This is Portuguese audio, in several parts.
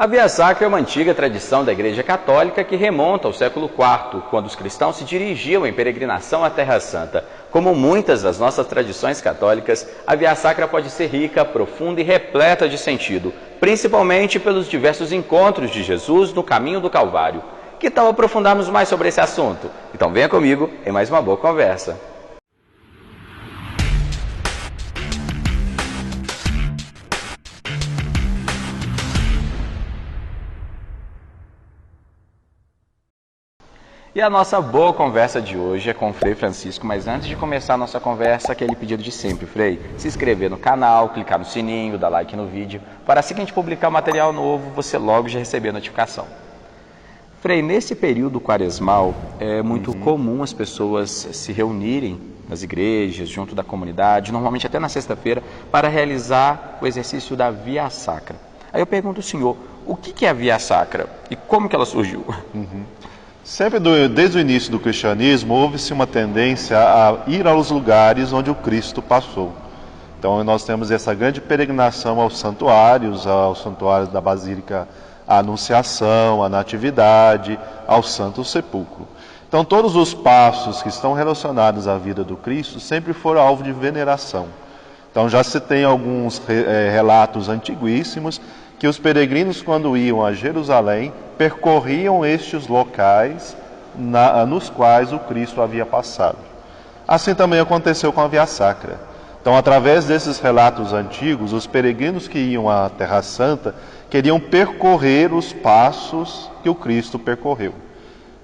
A Via Sacra é uma antiga tradição da Igreja Católica que remonta ao século IV, quando os cristãos se dirigiam em peregrinação à Terra Santa. Como muitas das nossas tradições católicas, a Via Sacra pode ser rica, profunda e repleta de sentido, principalmente pelos diversos encontros de Jesus no caminho do Calvário. Que tal aprofundarmos mais sobre esse assunto? Então venha comigo em mais uma boa conversa. E a nossa boa conversa de hoje é com o Frei Francisco, mas antes de começar a nossa conversa, aquele pedido de sempre, Frei, se inscrever no canal, clicar no sininho, dar like no vídeo, para assim que a gente publicar material novo, você logo já receber a notificação. Frei, nesse período quaresmal, é muito comum as pessoas se reunirem nas igrejas, junto da comunidade, normalmente até na sexta-feira, para realizar o exercício da Via Sacra. Aí eu pergunto ao senhor, o que é a Via Sacra e como que ela surgiu? Sempre desde o início do cristianismo, houve-se uma tendência a ir aos lugares onde o Cristo passou. Então nós temos essa grande peregrinação aos santuários da Basílica Anunciação, a Natividade, ao Santo Sepulcro. Então todos os passos que estão relacionados à vida do Cristo sempre foram alvo de veneração. Então já se tem alguns relatos antiguíssimos que os peregrinos, quando iam a Jerusalém, percorriam estes locais nos quais o Cristo havia passado. Assim também aconteceu com a Via Sacra. Então, através desses relatos antigos, os peregrinos que iam à Terra Santa queriam percorrer os passos que o Cristo percorreu,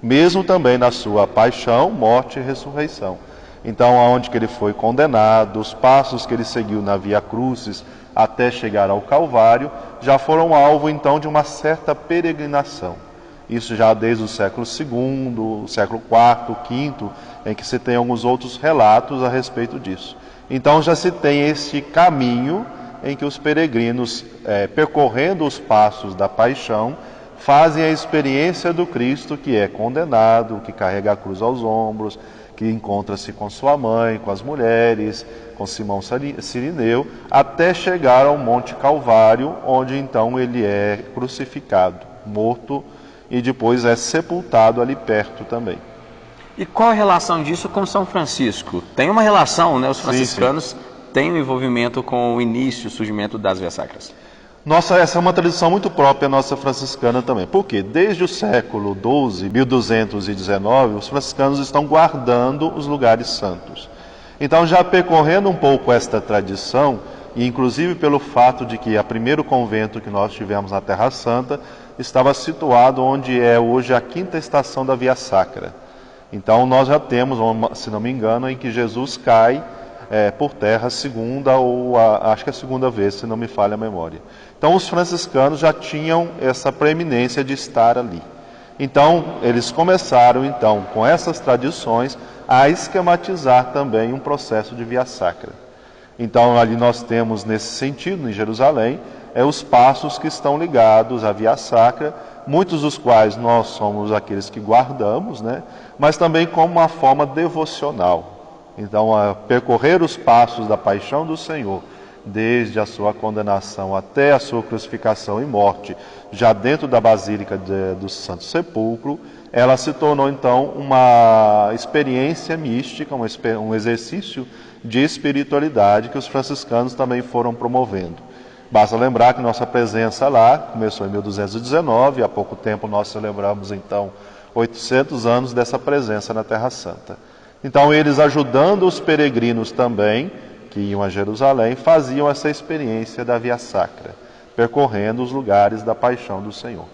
mesmo também na sua paixão, morte e ressurreição. Então, aonde que ele foi condenado, os passos que ele seguiu na Via Crucis até chegar ao Calvário, já foram alvo então de uma certa peregrinação. Isso já desde o século II, século IV, V, em que se tem alguns outros relatos a respeito disso. Então já se tem esse caminho em que os peregrinos, percorrendo os passos da paixão, fazem a experiência do Cristo que é condenado, que carrega a cruz aos ombros, que encontra-se com sua mãe, com as mulheres, com Simão Cirineu, até chegar ao Monte Calvário, onde então ele é crucificado, morto e depois é sepultado ali perto também. E qual a relação disso com São Francisco? Tem uma relação, né? Os franciscanos têm um envolvimento com o início, o surgimento das Vias Sacras. Essa é uma tradição muito própria nossa franciscana também. Por quê? Desde o século XII, 1219, os franciscanos estão guardando os lugares santos. Então, já percorrendo um pouco esta tradição, e inclusive pelo fato de que o primeiro convento que nós tivemos na Terra Santa estava situado onde é hoje a quinta estação da Via Sacra. Então, nós já temos, se não me engano, em que Jesus cai por terra acho que a segunda vez, se não me falha a memória. Então os franciscanos já tinham essa preeminência de estar ali. Então eles começaram então com essas tradições a esquematizar também um processo de Via Sacra. Então ali nós temos nesse sentido em Jerusalém os passos que estão ligados à Via Sacra, muitos dos quais nós somos aqueles que guardamos, né? Mas também como uma forma devocional. Então, percorrer os passos da paixão do Senhor, desde a sua condenação até a sua crucificação e morte, já dentro da Basílica do Santo Sepulcro, ela se tornou então uma experiência mística, um exercício de espiritualidade que os franciscanos também foram promovendo. Basta lembrar que nossa presença lá começou em 1219, há pouco tempo nós celebramos então 800 anos dessa presença na Terra Santa. Então eles, ajudando os peregrinos também, que iam a Jerusalém, faziam essa experiência da Via Sacra, percorrendo os lugares da paixão do Senhor.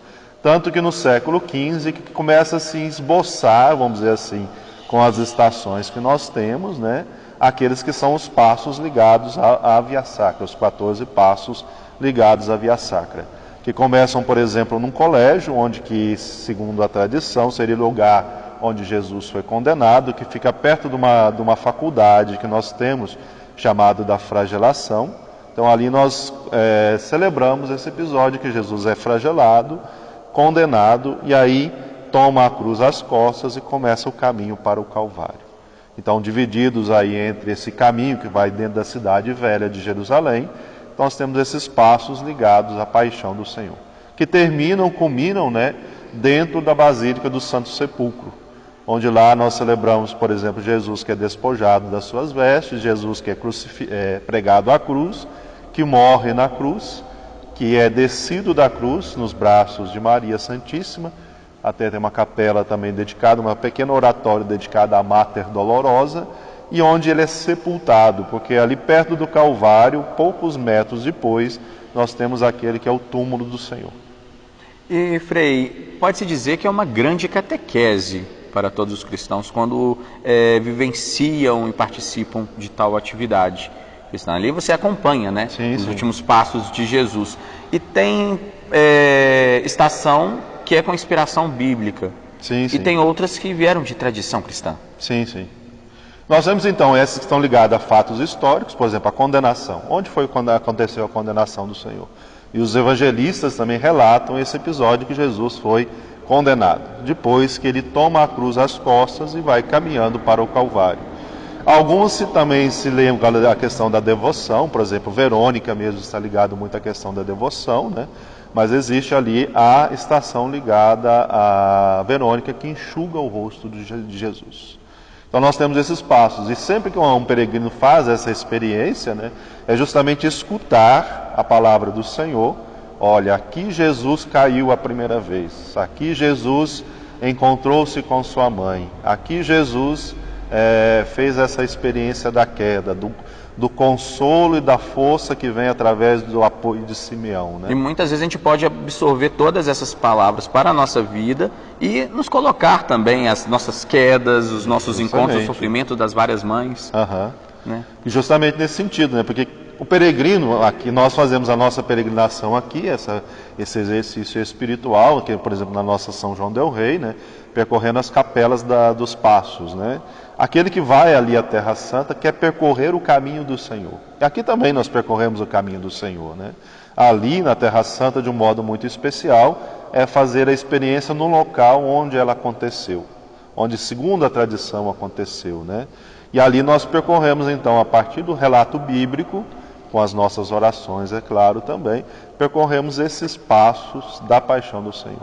Tanto que no século XV que começa a se esboçar, vamos dizer assim, com as estações que nós temos, né, aqueles que são os passos ligados à Via Sacra, os 14 passos ligados à Via Sacra, que começam, por exemplo, num colégio, onde que, segundo a tradição, seria o lugar onde Jesus foi condenado, que fica perto de uma faculdade que nós temos, chamado da flagelação. Então ali nós celebramos esse episódio que Jesus é flagelado, condenado, e aí toma a cruz às costas e começa o caminho para o Calvário. Então, divididos aí entre esse caminho que vai dentro da cidade velha de Jerusalém, nós temos esses passos ligados à paixão do Senhor. que culminam, né, dentro da Basílica do Santo Sepulcro, onde lá nós celebramos, por exemplo, Jesus que é despojado das suas vestes, Jesus que é pregado à cruz, que morre na cruz, que é descido da cruz nos braços de Maria Santíssima. Até tem uma capela também dedicada, uma pequena oratória dedicada à Mater Dolorosa, e onde ele é sepultado, porque ali perto do Calvário, poucos metros depois, nós temos aquele que é o túmulo do Senhor. E, Frei, pode-se dizer que é uma grande catequese para todos os cristãos quando vivenciam e participam de tal atividade cristã. Ali você acompanha, né, os últimos passos de Jesus. E tem estação que é com inspiração bíblica. Sim, sim. E tem outras que vieram de tradição cristã. Sim, sim. Nós vemos então essas que estão ligadas a fatos históricos, por exemplo, a condenação. Onde foi quando aconteceu a condenação do Senhor? E os evangelistas também relatam esse episódio que Jesus foi condenado, depois que ele toma a cruz às costas e vai caminhando para o Calvário. Alguns também se lembram da questão da devoção, por exemplo, Verônica mesmo está ligado muito à questão da devoção, né? Mas existe ali a estação ligada a Verônica que enxuga o rosto de Jesus. Então nós temos esses passos, e sempre que um peregrino faz essa experiência, né, é justamente escutar a palavra do Senhor. Olha, aqui Jesus caiu a primeira vez, aqui Jesus encontrou-se com sua mãe, aqui Jesus fez essa experiência da queda, do consolo e da força que vem através do apoio de Simeão, né? E muitas vezes a gente pode absorver todas essas palavras para a nossa vida e nos colocar também as nossas quedas, os nossos encontros, o sofrimento das várias mães. Né? E justamente nesse sentido, né? Porque o peregrino, aqui nós fazemos a nossa peregrinação aqui, esse exercício espiritual, que por exemplo na nossa São João del Rei, né? Percorrendo as capelas dos passos, né? Aquele que vai ali à Terra Santa quer percorrer o caminho do Senhor. E aqui também nós percorremos o caminho do Senhor, né? Ali na Terra Santa, de um modo muito especial, é fazer a experiência no local onde ela aconteceu, onde segundo a tradição aconteceu, né? E ali nós percorremos então, a partir do relato bíblico, com as nossas orações, é claro, também, percorremos esses passos da paixão do Senhor.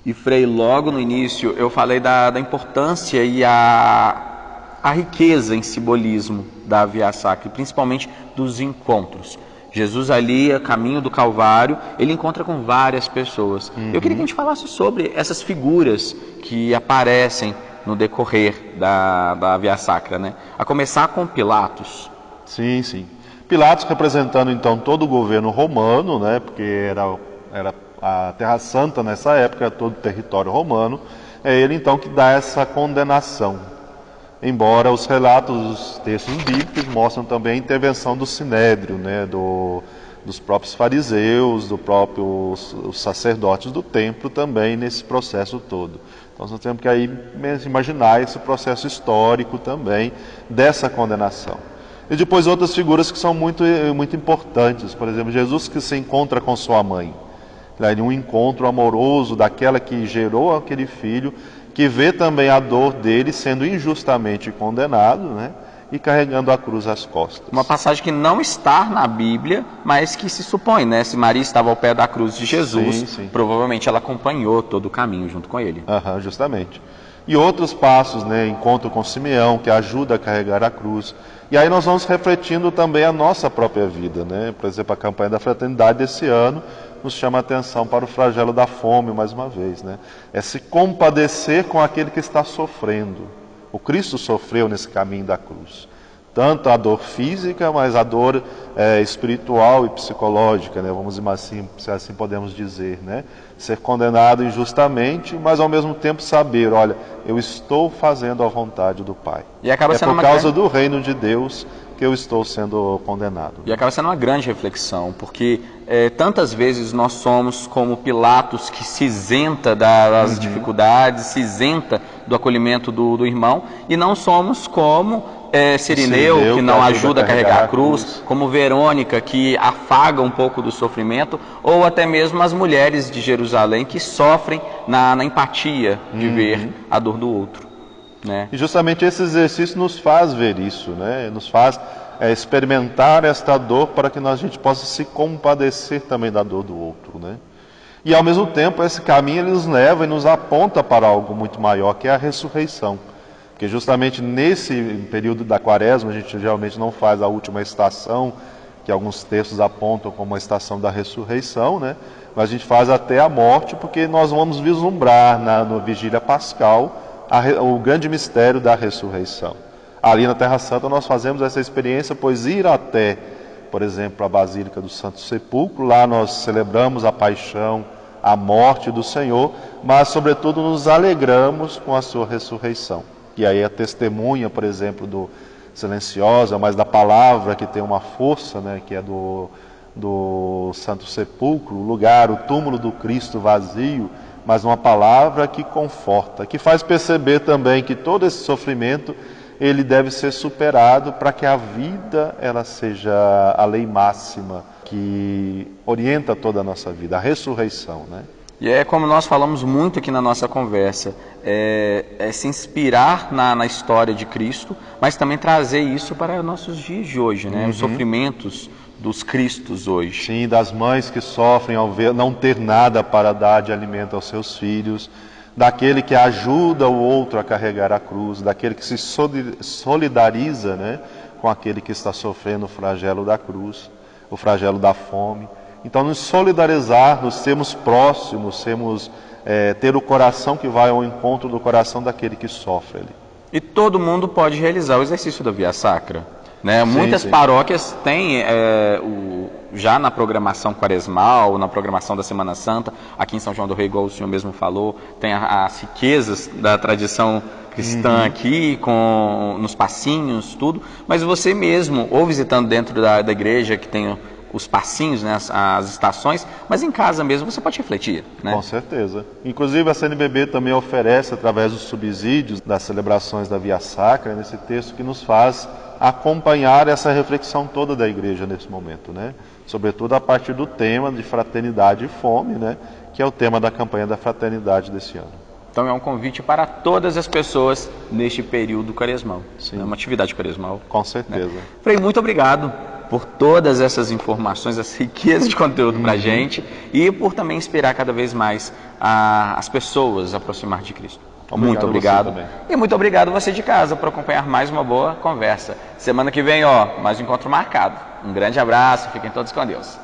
E Frei, logo no início eu falei da importância e a riqueza em simbolismo da Via Sacra, principalmente dos encontros. Jesus ali, a caminho do Calvário, ele encontra com várias pessoas. Eu queria que a gente falasse sobre essas figuras que aparecem no decorrer da Via Sacra, né? A começar com Pilatos. Sim, sim. Pilatos representando então todo o governo romano, né? Porque era a Terra Santa nessa época, era todo o território romano. É ele então que dá essa condenação. Embora os relatos dos textos bíblicos mostram também a intervenção do Sinédrio, né, dos próprios fariseus, dos próprios sacerdotes do templo também nesse processo todo. Então nós temos que aí imaginar esse processo histórico também dessa condenação. E depois outras figuras que são muito, muito importantes, por exemplo, Jesus que se encontra com sua mãe. Um encontro amoroso daquela que gerou aquele filho, que vê também a dor dele sendo injustamente condenado, né? E carregando a cruz às costas. Uma passagem que não está na Bíblia, mas que se supõe, né? Se Maria estava ao pé da cruz de Jesus, sim. Provavelmente ela acompanhou todo o caminho junto com ele. Justamente. E outros passos, né? Encontro com Simeão, que ajuda a carregar a cruz. E aí nós vamos refletindo também a nossa própria vida, né? Por exemplo, a campanha da fraternidade desse ano nos chama a atenção para o flagelo da fome, mais uma vez, né? É se compadecer com aquele que está sofrendo. O Cristo sofreu nesse caminho da cruz. Tanto a dor física, mas a dor espiritual e psicológica, né? Vamos assim, se assim podemos dizer, né? Ser condenado injustamente, mas ao mesmo tempo saber, olha, eu estou fazendo a vontade do Pai. E acaba sendo por causa do reino de Deus que eu estou sendo condenado. E acaba sendo uma grande reflexão, porque tantas vezes nós somos como Pilatos, que se isenta das dificuldades, se isenta do acolhimento do irmão, e não somos como Cirineu, que não ajuda a carregar a cruz, como Verônica, que afaga um pouco do sofrimento, ou até mesmo as mulheres de Jerusalém, que sofrem na empatia de ver a dor do outro. Né? E justamente esse exercício nos faz ver isso, né? Nos faz experimentar esta dor para que a gente possa se compadecer também da dor do outro, né? E ao mesmo tempo esse caminho ele nos leva e nos aponta para algo muito maior, que é a ressurreição. Porque justamente nesse período da quaresma, a gente geralmente não faz a última estação, que alguns textos apontam como a estação da ressurreição, né? Mas a gente faz até a morte, porque nós vamos vislumbrar na vigília pascal o grande mistério da ressurreição. Ali na Terra Santa nós fazemos essa experiência, pois ir até, por exemplo, a Basílica do Santo Sepulcro, lá nós celebramos a paixão, a morte do Senhor, mas sobretudo nos alegramos com a sua ressurreição. E aí a testemunha, por exemplo, do silenciosa, mas da palavra que tem uma força, né, que é do Santo Sepulcro, o lugar, o túmulo do Cristo vazio, mas uma palavra que conforta, que faz perceber também que todo esse sofrimento ele deve ser superado para que a vida ela seja a lei máxima que orienta toda a nossa vida, a ressurreição, né? E é como nós falamos muito aqui na nossa conversa, é se inspirar na história de Cristo, mas também trazer isso para nossos dias de hoje, né? Os sofrimentos dos Cristos hoje. Sim, das mães que sofrem ao ver não ter nada para dar de alimento aos seus filhos, daquele que ajuda o outro a carregar a cruz, daquele que se solidariza, né, com aquele que está sofrendo o flagelo da cruz, o flagelo da fome. Então, nos solidarizar, nos sermos próximos, ter o coração que vai ao encontro do coração daquele que sofre ali. E todo mundo pode realizar o exercício da Via Sacra, né? Sim, Muitas sim. paróquias têm já na programação quaresmal, na programação da Semana Santa, aqui em São João do Rei, igual o senhor mesmo falou, tem as riquezas da tradição cristã aqui, nos passinhos, tudo, mas você mesmo, ou visitando dentro da igreja que tem os passinhos, né, as estações, mas em casa mesmo você pode refletir, né? Com certeza. Inclusive a CNBB também oferece, através dos subsídios das celebrações da Via Sacra, nesse texto que nos faz acompanhar essa reflexão toda da igreja nesse momento, né? Sobretudo a partir do tema de fraternidade e fome, né? Que é o tema da campanha da fraternidade desse ano. Então é um convite para todas as pessoas neste período quaresmal. Sim. É uma atividade quaresmal. Com certeza. Né? Frei, muito obrigado por todas essas informações, essa riqueza de conteúdo para a gente e por também inspirar cada vez mais as pessoas a aproximar de Cristo. Muito obrigado. E muito obrigado você de casa por acompanhar mais uma boa conversa. Semana que vem, mais um encontro marcado. Um grande abraço, fiquem todos com Deus.